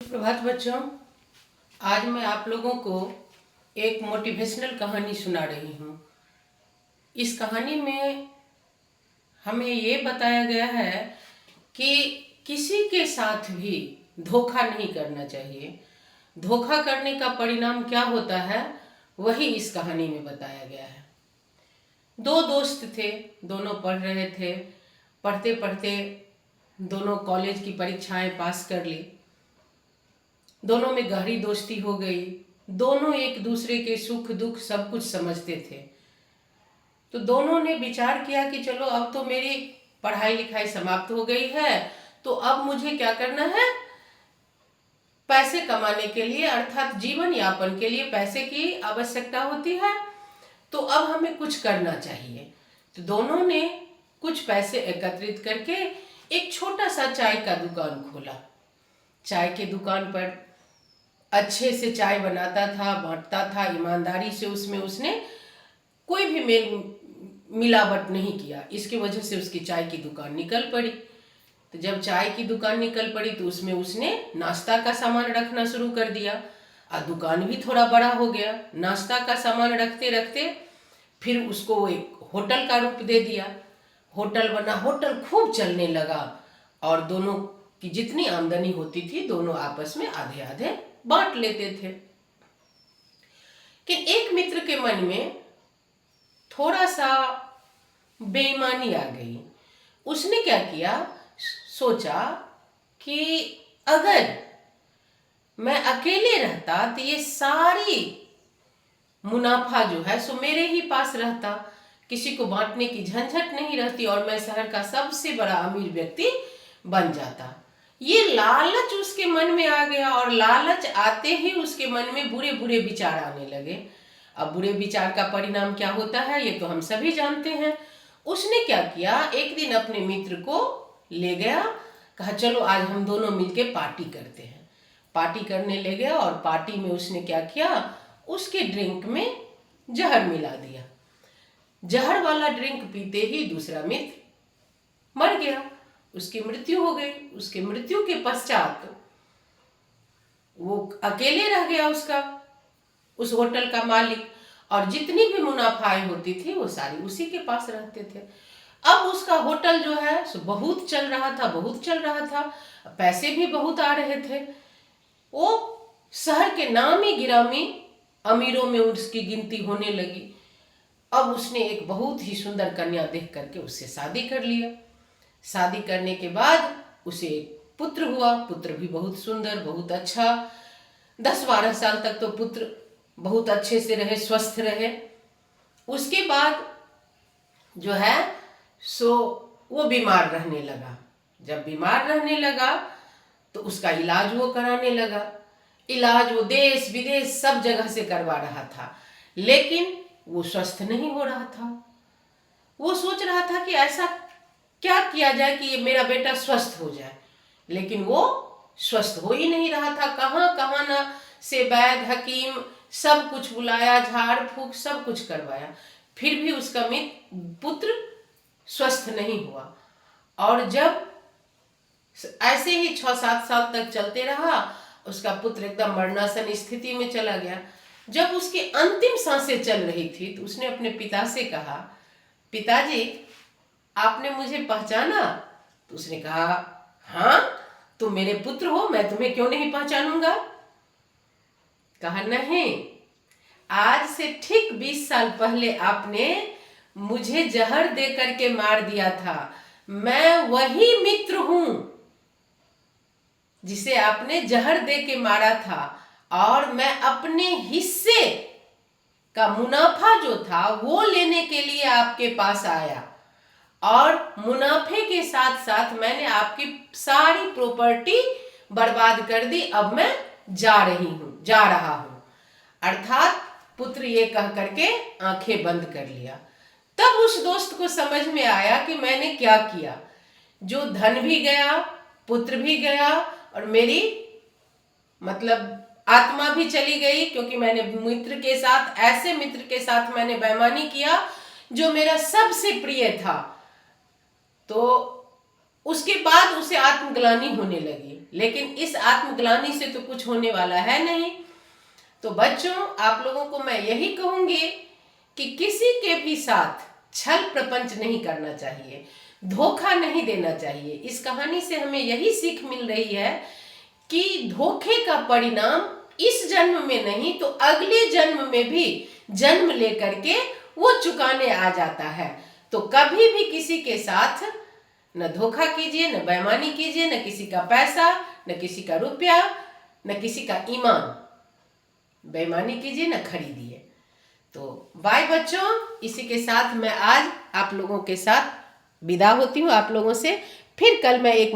सुप्रभात बच्चों। आज मैं आप लोगों को एक मोटिवेशनल कहानी सुना रही हूँ। इस कहानी में हमें ये बताया गया है कि किसी के साथ भी धोखा नहीं करना चाहिए। धोखा करने का परिणाम क्या होता है वही इस कहानी में बताया गया है। दो दोस्त थे, दोनों पढ़ रहे थे। पढ़ते पढ़ते दोनों कॉलेज की परीक्षाएं पास कर ली। दोनों में गहरी दोस्ती हो गई। दोनों एक दूसरे के सुख दुख सब कुछ समझते थे। तो दोनों ने विचार किया कि चलो अब तो मेरी पढ़ाई लिखाई समाप्त हो गई है, तो अब मुझे क्या करना है, पैसे कमाने के लिए अर्थात जीवन यापन के लिए पैसे की आवश्यकता होती है। तो अब हमें कुछ करना चाहिए। तो दोनों ने कुछ पैसे एकत्रित करके एक छोटा सा चाय का दुकान खोला। चाय के दुकान पर अच्छे से चाय बनाता था, बांटता था, ईमानदारी से उसमें उसने कोई भी मेल मिलावट नहीं किया। इसकी वजह से उसकी चाय की दुकान निकल पड़ी। तो जब चाय की दुकान निकल पड़ी तो उसमें उसने नाश्ता का सामान रखना शुरू कर दिया और दुकान भी थोड़ा बड़ा हो गया। नाश्ता का सामान रखते रखते फिर उसको वो एक होटल का रूप दे दिया। होटल बना, होटल खूब चलने लगा और दोनों की जितनी आमदनी होती थी दोनों आपस में आधे आधे बांट लेते थे। कि एक मित्र के मन में थोड़ा सा बेईमानी आ गई। उसने क्या किया, सोचा कि अगर मैं अकेले रहता तो ये सारी मुनाफा जो है सो मेरे ही पास रहता, किसी को बांटने की झंझट नहीं रहती और मैं शहर का सबसे बड़ा अमीर व्यक्ति बन जाता। ये लालच उसके मन में आ गया और लालच आते ही उसके मन में बुरे बुरे विचार आने लगे। अब बुरे विचार का परिणाम क्या होता है ये तो हम सभी जानते हैं। उसने क्या किया, एक दिन अपने मित्र को ले गया, कहा चलो आज हम दोनों मिलके पार्टी करते हैं। पार्टी करने ले गया और पार्टी में उसने क्या किया, उसके ड्रिंक में जहर मिला दिया। जहर वाला ड्रिंक पीते ही दूसरा मित्र मर गया, उसकी मृत्यु हो गई। उसके मृत्यु के पश्चात वो अकेले रह गया, उस होटल का मालिक, और जितनी भी मुनाफाएं होती थी वो सारी उसी के पास रहते थे। अब उसका होटल जो है सो बहुत चल रहा था, बहुत चल रहा था, पैसे भी बहुत आ रहे थे। वो शहर के नामी गिरामी अमीरों में उसकी गिनती होने लगी। अब उसने एक बहुत ही सुंदर कन्या देख करके उससे शादी कर लिया। शादी करने के बाद उसे एक पुत्र हुआ। पुत्र भी बहुत सुंदर, बहुत अच्छा। 10-12 साल तक तो पुत्र बहुत अच्छे से रहे, स्वस्थ रहे। उसके बाद जो है सो वो बीमार रहने लगा। जब बीमार रहने लगा तो उसका इलाज वो कराने लगा। इलाज वो देश विदेश सब जगह से करवा रहा था, लेकिन वो स्वस्थ नहीं हो रहा था। वो सोच रहा था कि ऐसा क्या किया जाए कि ये मेरा बेटा स्वस्थ हो जाए, लेकिन वो स्वस्थ हो ही नहीं रहा था। कहाँ कहाँ ना से वैद्य हकीम सब कुछ बुलाया, झाड़ फूक सब कुछ करवाया, फिर भी उसका पुत्र स्वस्थ नहीं हुआ। और जब ऐसे ही 6-7 साल तक चलते रहा, उसका पुत्र एकदम मरणासन स्थिति में चला गया। जब उसकी अंतिम सांसें चल रही थी तो उसने अपने पिता से कहा, पिताजी आपने मुझे पहचाना? तो उसने कहा, हाँ तुम मेरे पुत्र हो, मैं तुम्हें क्यों नहीं पहचानूंगा। कहा नहीं, आज से ठीक 20 साल पहले आपने मुझे जहर दे करके मार दिया था। मैं वही मित्र हूं जिसे आपने जहर दे के मारा था, और मैं अपने हिस्से का मुनाफा जो था वो लेने के लिए आपके पास आया, और मुनाफे के साथ साथ मैंने आपकी सारी प्रॉपर्टी बर्बाद कर दी। अब मैं जा रहा हूं। अर्थात पुत्र ये कह करके आंखें बंद कर लिया। तब उस दोस्त को समझ में आया कि मैंने क्या किया। जो धन भी गया, पुत्र भी गया, और मेरी मतलब आत्मा भी चली गई, क्योंकि मैंने ऐसे मित्र के साथ मैंने बेईमानी किया जो मेरा सबसे प्रिय था। तो उसके बाद उसे आत्मग्लानि होने लगी। लेकिन इस आत्मग्लानि से तो कुछ होने वाला है नहीं। तो बच्चों, आप लोगों को मैं यही कहूंगी कि किसी के भी साथ छल प्रपंच नहीं करना चाहिए, धोखा नहीं देना चाहिए। इस कहानी से हमें यही सीख मिल रही है कि धोखे का परिणाम इस जन्म में नहीं तो अगले जन्म में भी जन्म लेकर के वो चुकाने आ जाता है। तो कभी भी किसी के साथ न धोखा कीजिए, न बेईमानी कीजिए, न किसी का पैसा, न किसी का रुपया, न किसी का ईमान बेईमानी कीजिए, न खरीदिए। तो बाय बच्चों, इसी के साथ मैं आज आप लोगों के साथ विदा होती हूँ आप लोगों से। फिर कल मैं एक